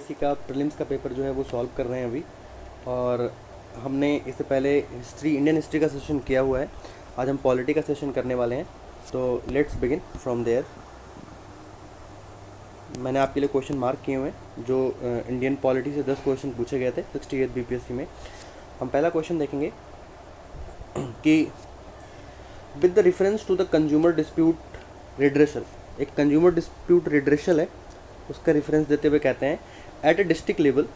UPSC का prelims का paper जो है वो सॉल्व कर रहे हैं अभी। और हमने इससे पहले इंडियन हिस्ट्री का सेशन किया हुआ है। आज हम पॉलिटी का सेशन करने वाले हैं, तो लेट्स बिगिन फ्रॉम देयर। मैंने आपके लिए क्वेश्चन मार्क किए हुए हैं जो इंडियन पॉलिटी से 10 क्वेश्चन पूछे गए थे 68 बीपीएससी में। हम पहला क्वेश्चन देखेंगे कि with the reference to the consumer dispute redressal, एक कंज्यूमर डिस्प्यूट रिड्रेसल है, उसका रेफरेंस देते हुए कहते हैं एट ए डिस्ट्रिक्ट लेवल,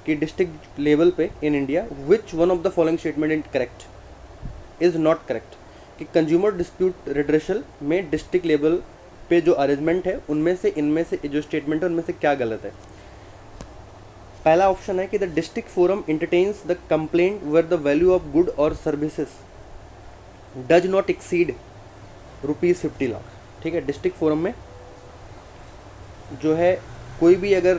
कि डिस्ट्रिक्ट लेवल पे in India which one of the following statement is correct is not correct. कि कंज्यूमर डिस्प्यूट रिड्रेसल में डिस्ट्रिक्ट लेवल पे जो अरेंजमेंट है उनमें से इनमें से जो स्टेटमेंट है उनमें से क्या गलत है। पहला ऑप्शन है कि the district forum entertains the complaint where the value of good और services does not exceed ₹50 lakh. ठीक है, डिस्ट्रिक्ट फोरम में जो है कोई भी अगर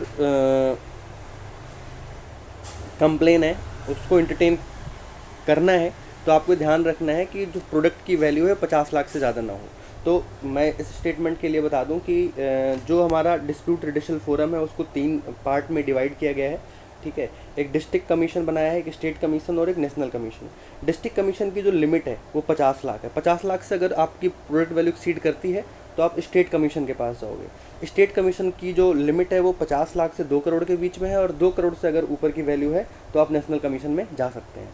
कंप्लेन है उसको इंटरटेन करना है तो आपको ध्यान रखना है कि जो प्रोडक्ट की वैल्यू है 50 लाख से ज़्यादा ना हो। तो मैं इस स्टेटमेंट के लिए बता दूं कि जो हमारा डिस्प्यूट रिड्रेसल फोरम है उसको 3 पार्ट में डिवाइड किया गया है। ठीक है, एक डिस्ट्रिक्ट कमीशन बनाया है, एक स्टेट कमीशन और एक नेशनल कमीशन। डिस्ट्रिक्ट कमीशन की जो लिमिट है वो 50 लाख है। 50 लाख से अगर आपकी प्रोडक्ट वैल्यू एक्सीड करती है तो आप स्टेट कमीशन के पास जाओगे। स्टेट कमीशन की जो लिमिट है वो 50 लाख से 2 करोड़ के बीच में है, और 2 करोड़ से अगर ऊपर की वैल्यू है तो आप नेशनल कमीशन में जा सकते हैं।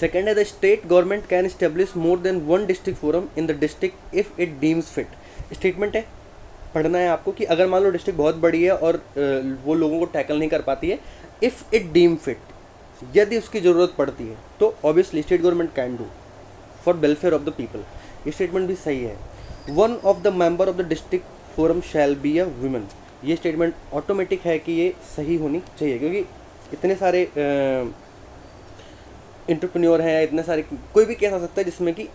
सेकेंड है the state government can establish more than 1 district forum in the district if it deems fit. Statement है, पढ़ना है आपको कि अगर मान लो डिस्ट्रिक्ट बहुत बड़ी है और वो लोगों को टैकल नहीं कर पाती है, इफ़ इट डीम फिट, यदि उसकी ज़रूरत पड़ती है तो obviously state government can do for welfare of the people. ये स्टेटमेंट भी सही है। One of the member of the district forum shall be a women. ये स्टेटमेंट ऑटोमेटिक है कि ये सही होनी चाहिए, क्योंकि इतने सारे एंटरप्रेन्योर हैं, इतने सारे, कोई भी केस आ सकता है जिसमें कि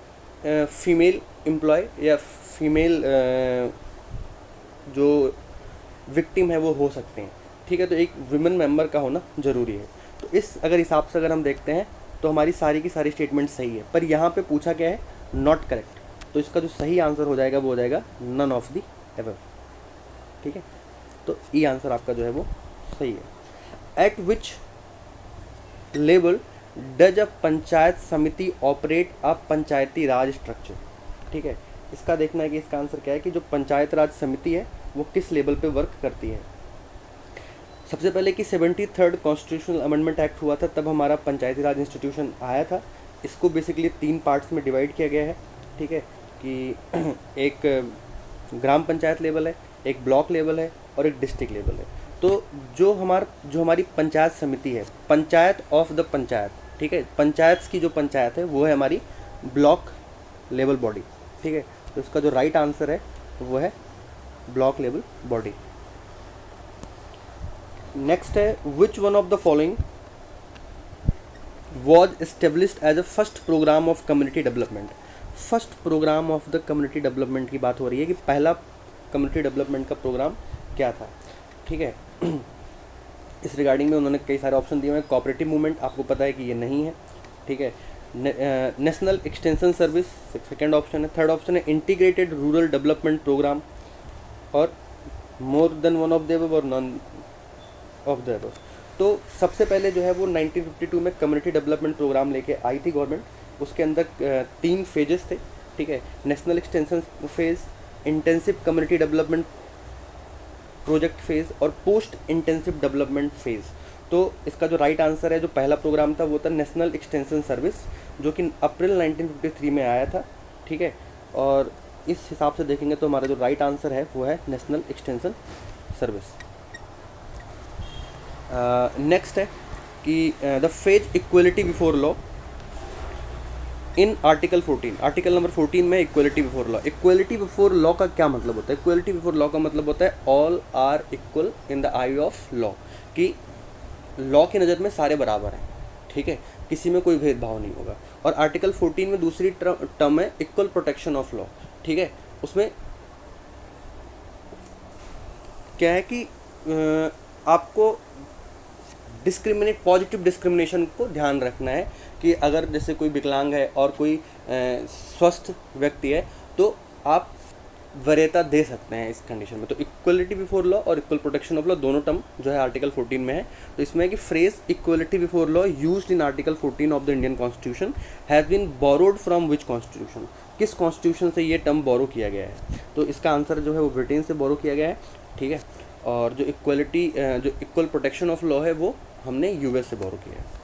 फीमेल एम्प्लॉय या फीमेल जो विक्टिम है वो हो सकते हैं। ठीक है, तो एक वुमेन मेंबर का होना ज़रूरी है। तो इस अगर हिसाब से अगर हम देखते हैं तो हमारी सारी की सारी स्टेटमेंट सही है, पर यहाँ पे पूछा क्या है, नॉट करेक्ट। तो इसका जो सही आंसर हो जाएगा वो हो जाएगा नन ऑफ द एबव। ठीक है, तो ई आंसर आपका जो है वो सही है। Eight which level does a panchayat समिति ऑपरेट अ पंचायती राज स्ट्रक्चर। ठीक है, इसका देखना है कि इसका आंसर क्या है कि जो पंचायत राज समिति है वो किस लेवल पे वर्क करती है। सबसे पहले कि 73rd कॉन्स्टिट्यूशनल अमेंडमेंट एक्ट हुआ था, तब हमारा पंचायती राज इंस्टीट्यूशन आया था। इसको बेसिकली 3 पार्ट्स में डिवाइड किया गया है। ठीक है, कि एक ग्राम पंचायत लेवल है, एक ब्लॉक लेवल है और एक डिस्ट्रिक्ट लेवल है। तो जो हमारी पंचायत समिति है, पंचायत ऑफ द पंचायत, ठीक है, पंचायत की जो पंचायत है वो है हमारी ब्लॉक लेवल बॉडी। ठीक है, तो इसका जो राइट आंसर है वो है ब्लॉक लेवल बॉडी। नेक्स्ट है which one of the following was established as a first programme of community development. First programme of the community development की बात हो रही है कि पहला कम्युनिटी डेवलपमेंट का प्रोग्राम क्या था। ठीक है, इस रिगार्डिंग में उन्होंने कई सारे ऑप्शन दिए हुए हैं। कोऑपरेटिव मूवमेंट, आपको पता है कि ये नहीं है। ठीक है, national extension service second option है। थर्ड ऑप्शन है इंटीग्रेटेड रूरल डेवलपमेंट प्रोग्राम, और more than one of the above और नॉन ऑफ द अबव। तो सबसे पहले जो है वो 1952 में कम्युनिटी डेवलपमेंट प्रोग्राम लेके आई थी गवर्नमेंट। उसके अंदर 3 फेजेस थे। ठीक है, national extension phase, intensive community development project phase और पोस्ट इंटेंसिव डेवलपमेंट फेज़। तो इसका जो राइट आंसर है, जो पहला प्रोग्राम था वो था नेशनल एक्सटेंशन सर्विस, जो कि अप्रैल 1953 में आया था। ठीक है, और इस हिसाब से देखेंगे तो हमारा जो राइट आंसर है वो है नेशनल एक्सटेंशन सर्विस। नेक्स्ट है कि the phase equality before law in article 14, article number 14 में equality before law. Equality before law का क्या मतलब होता है? इक्वलिटी बिफोर लॉ का मतलब होता है all are equal in the eye of law, कि लॉ की नज़र में सारे बराबर हैं। ठीक है, किसी में कोई भेदभाव नहीं होगा। और आर्टिकल 14 में दूसरी टर्म है इक्वल प्रोटेक्शन ऑफ लॉ। ठीक है, उसमें क्या है कि आपको पॉजिटिव डिस्क्रिमिनेशन को ध्यान रखना है कि अगर जैसे कोई विकलांग है और कोई स्वस्थ व्यक्ति है तो आप वरीयता दे सकते हैं इस कंडीशन में। तो इक्वलिटी बिफोर लॉ और इक्वल प्रोटेक्शन ऑफ लॉ दोनों टर्म जो है आर्टिकल 14 में है। तो इसमें है कि phrase equality before law used in article 14 of the Indian constitution has been borrowed from which constitution, किस कॉन्स्टिट्यूशन से ये टर्म बोरो किया गया है। तो इसका आंसर जो है वो ब्रिटेन से बोरो किया गया है, ठीक है। और जो इक्वल प्रोटेक्शन ऑफ लॉ है वो हमने यूएस से बोरो किया है।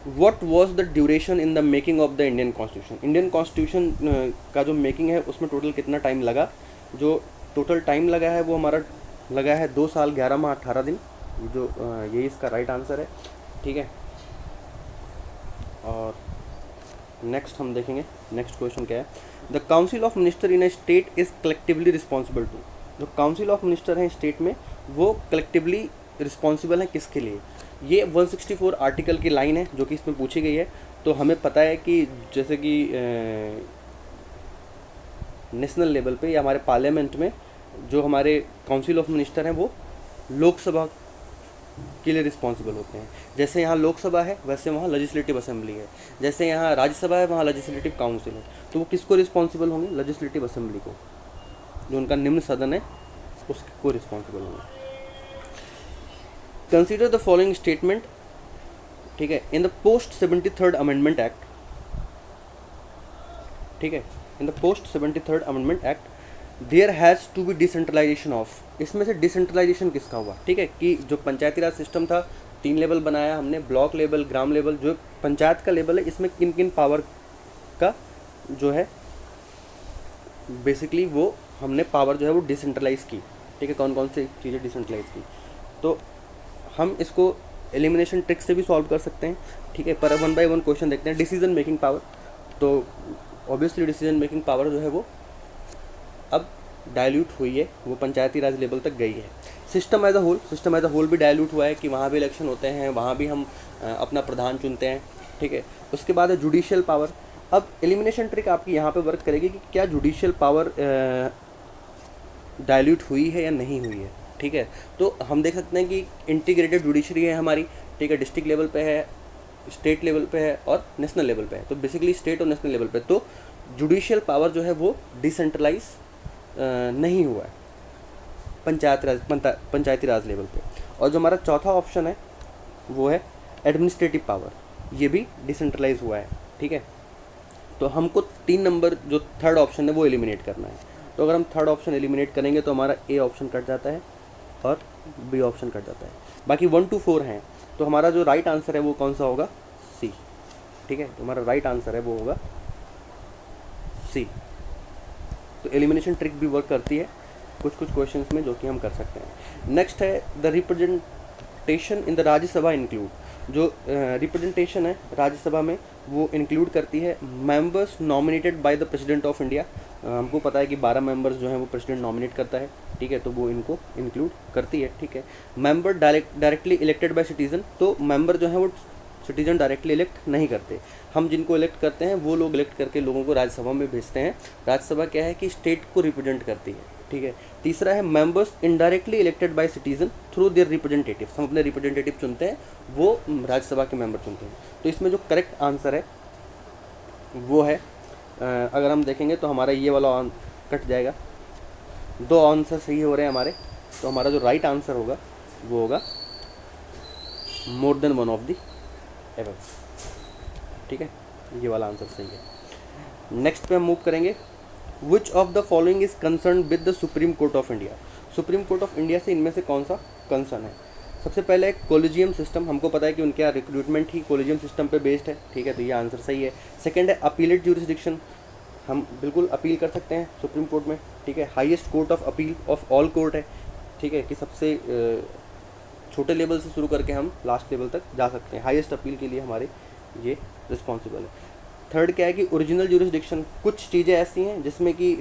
What was the duration in the making of the Indian constitution, Indian constitution का जो मेकिंग है उसमें टोटल कितना टाइम लगा। जो टोटल टाइम लगा है वो हमारा लगा है 2 साल 11 माह 18 दिन, जो यही इसका राइट आंसर है, ठीक है। और नेक्स्ट हम देखेंगे, नेक्स्ट क्वेश्चन क्या है। The council of minister in a state is collectively responsible to, जो काउंसिल ऑफ मिनिस्टर हैं स्टेट में वो कलेक्टिवली रिस्पॉन्सिबल है किसके लिए। ये 164 आर्टिकल की लाइन है जो कि इसमें पूछी गई है। तो हमें पता है कि जैसे कि नेशनल लेवल पे या हमारे पार्लियामेंट में जो हमारे काउंसिल ऑफ मिनिस्टर हैं वो लोकसभा के लिए रिस्पॉन्सिबल होते हैं। जैसे यहाँ लोकसभा है वैसे वहाँ लेजिस्लेटिव असेंबली है, जैसे यहाँ राज्यसभा है वहाँ लेजिस्लेटिव काउंसिल है। तो वो किसको रिस्पॉन्सिबल होंगे, लेजिस्लेटिव असेंबली को, जो उनका निम्न सदन है उसको रिस्पॉन्सिबल होंगे। कंसिडर द फॉलोइंग स्टेटमेंट, ठीक है, in the post 73rd amendment act, ठीक है, in the post 73rd amendment act there has to be decentralisation of, इसमें से डिसेंट्रलाइजेशन किसका हुआ, ठीक है, कि जो पंचायती राज सिस्टम था 3 लेवल बनाया हमने, ब्लॉक लेवल, ग्राम लेवल, जो पंचायत का लेवल है इसमें किन किन पावर का जो है बेसिकली वो हमने पावर जो है वो डिसेंट्रलाइज की, ठीक है, कौन कौन सी चीज़ें डिसेंट्रलाइज की। तो हम इसको एलिमिनेशन ट्रिक से भी सॉल्व कर सकते हैं, ठीक है। पर 1 बाय 1 क्वेश्चन देखते हैं। डिसीजन मेकिंग पावर, तो ऑब्वियसली डिसीजन मेकिंग पावर जो है वो अब डाइल्यूट हुई है, वो पंचायती राज लेवल तक गई है। सिस्टम एज अ होल भी डाइल्यूट हुआ है कि वहाँ भी इलेक्शन होते हैं, वहाँ भी हम अपना प्रधान चुनते हैं, ठीक है। उसके बाद है जुडिशियल पावर। अब एलिमिनेशन ट्रिक आपकी यहाँ पे वर्क करेगी कि क्या जुडिशियल पावर डाइल्यूट हुई है या नहीं हुई है, ठीक है। तो हम देख सकते हैं कि इंटीग्रेटेड जुडिशरी है हमारी, ठीक है, डिस्ट्रिक्ट लेवल पे है, स्टेट लेवल पे है और नेशनल लेवल पे है। तो बेसिकली स्टेट और नेशनल लेवल पे तो जुडिशियल पावर जो है वो डिसेंट्रलाइज नहीं हुआ है पंचायती राज लेवल पे। और जो हमारा चौथा ऑप्शन है वो है एडमिनिस्ट्रेटिव पावर, ये भी डिसेंट्रलाइज हुआ है, ठीक है। तो हमको 3 नंबर जो थर्ड ऑप्शन है वो एलिमिनेट करना है। तो अगर हम थर्ड ऑप्शन एलिमिनेट करेंगे तो हमारा ए ऑप्शन कट जाता है और बी ऑप्शन कट जाता है, बाकी 1 to 4 हैं। तो हमारा जो राइट आंसर है वो कौन सा होगा, सी, ठीक है। तो हमारा राइट आंसर है वो होगा सी। तो एलिमिनेशन ट्रिक भी वर्क करती है कुछ क्वेश्चंस में जो कि हम कर सकते हैं। नेक्स्ट है the representation in the Rajya Sabha include, जो रिप्रेजेंटेशन है राज्यसभा में वो इंक्लूड करती है members nominated by the president of India. हमको पता है कि 12 मेंबर्स जो हैं वो प्रेसिडेंट नॉमिनेट करता है, ठीक है, तो वो इनको इंक्लूड करती है, ठीक है। Member directly elected by citizen, तो मेंबर जो है वो सिटीजन डायरेक्टली इलेक्ट नहीं करते, हम जिनको इलेक्ट करते हैं वो लोग इलेक्ट करके लोगों को राज्यसभा में भेजते हैं। राज्यसभा क्या है कि स्टेट को रिप्रेजेंट करती है, ठीक है। तीसरा है members indirectly elected by citizen through their representatives, हम अपने रिप्रेजेंटेटिव चुनते हैं, वो राज्यसभा के मेंबर चुनते हैं। तो इसमें जो करेक्ट आंसर है वो है अगर हम देखेंगे तो हमारा ये वाला कट जाएगा, 2 आंसर सही हो रहे हैं हमारे। तो हमारा जो राइट आंसर होगा वो होगा more than 1 of the above, ठीक है, ये वाला आंसर सही है। नेक्स्ट पे हम मूव करेंगे, which of the following is concern with the supreme court of India, supreme court of India से इनमें से कौन सा कंसर्न है। सबसे पहले कोलिजियम सिस्टम, हमको पता है कि उनके यहाँ रिक्रूटमेंट ही कोलिजियम सिस्टम पे बेस्ड है, ठीक है, तो ये आंसर सही है। सेकंड है अपीलेट ज्यूरिसडिक्शन, हम बिल्कुल अपील कर सकते हैं सुप्रीम कोर्ट में, ठीक है। Highest court of appeal of all court है, ठीक है, कि सबसे छोटे लेवल से शुरू करके हम लास्ट लेवल तक जा सकते हैं, हाईएस्ट अपील के लिए हमारे ये रिस्पॉन्सिबल है। थर्ड क्या है कि ओरिजिनल ज्यूरिसडिक्शन, कुछ चीज़ें ऐसी हैं जिसमें कि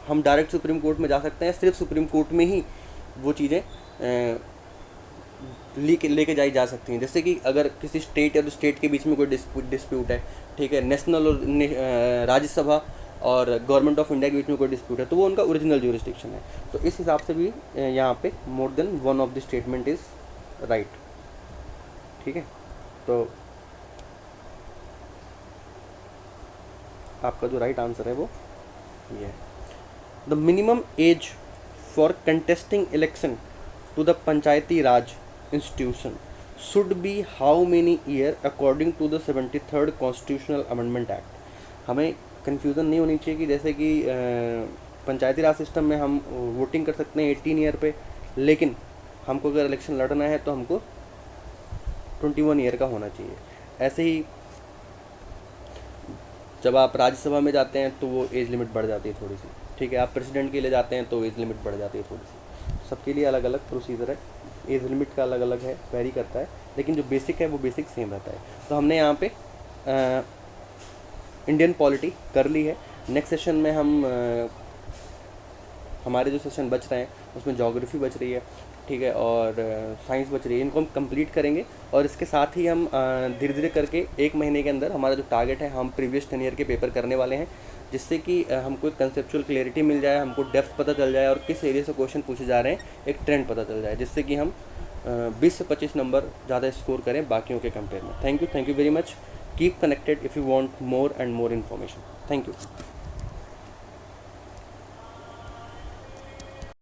हम डायरेक्ट सुप्रीम कोर्ट में जा सकते हैं, सिर्फ सुप्रीम कोर्ट में ही वो चीज़ें लेके जाई जा सकती हैं। जैसे कि अगर किसी स्टेट या स्टेट के बीच में कोई डिस्प्यूट है, ठीक है, नेशनल और राज्यसभा और गवर्नमेंट ऑफ इंडिया के बीच में कोई डिस्प्यूट है, तो वो उनका ओरिजिनल ज्यूरिसडिक्शन है। तो इस हिसाब से भी यहाँ पे more than 1 of the statement is right, ठीक है। तो आपका जो राइट आंसर है वो ये है। The minimum age for contesting election to the Panchayati Raj institution should be how many year according to the 73rd constitutional amendment act. हमें कन्फ्यूज़न नहीं होनी चाहिए कि जैसे कि पंचायती राज सिस्टम में हम वोटिंग कर सकते हैं 18 ईयर पे, लेकिन हमको अगर इलेक्शन लड़ना है तो हमको 21 ईयर का होना चाहिए। ऐसे ही जब आप राज्यसभा में जाते हैं तो वो एज लिमिट बढ़ जाती है थोड़ी सी, ठीक है। आप प्रेसिडेंट के लिए जाते हैं तो एज लिमिट बढ़ जाती है थोड़ी सी। सबके लिए अलग अलग प्रोसीजर है, एज लिमिट का अलग अलग है, वेरी करता है, लेकिन जो बेसिक है वो बेसिक सेम रहता है। तो हमने यहाँ पे इंडियन पॉलिटी कर ली है। नेक्स्ट सेशन में हम हमारे जो सेशन बच रहे हैं उसमें ज्योग्राफी बच रही है, ठीक है, और साइंस बच रही है। इनको हम कंप्लीट करेंगे और इसके साथ ही हम धीरे धीरे करके 1 महीने के अंदर हमारा जो टारगेट है हम प्रीवियस 10 ईयर के पेपर करने वाले हैं, जिससे कि हमको एक कंसेप्चुअल क्लियरिटी मिल जाए, हमको डेप्थ पता चल जाए और किस एरिया से क्वेश्चन पूछे जा रहे हैं एक ट्रेंड पता चल जाए, जिससे कि हम 20 से 25 नंबर ज़्यादा स्कोर करें बाकियों के कंपेयर में। Thank you very much. Keep connected if you want more and more information. Thank you.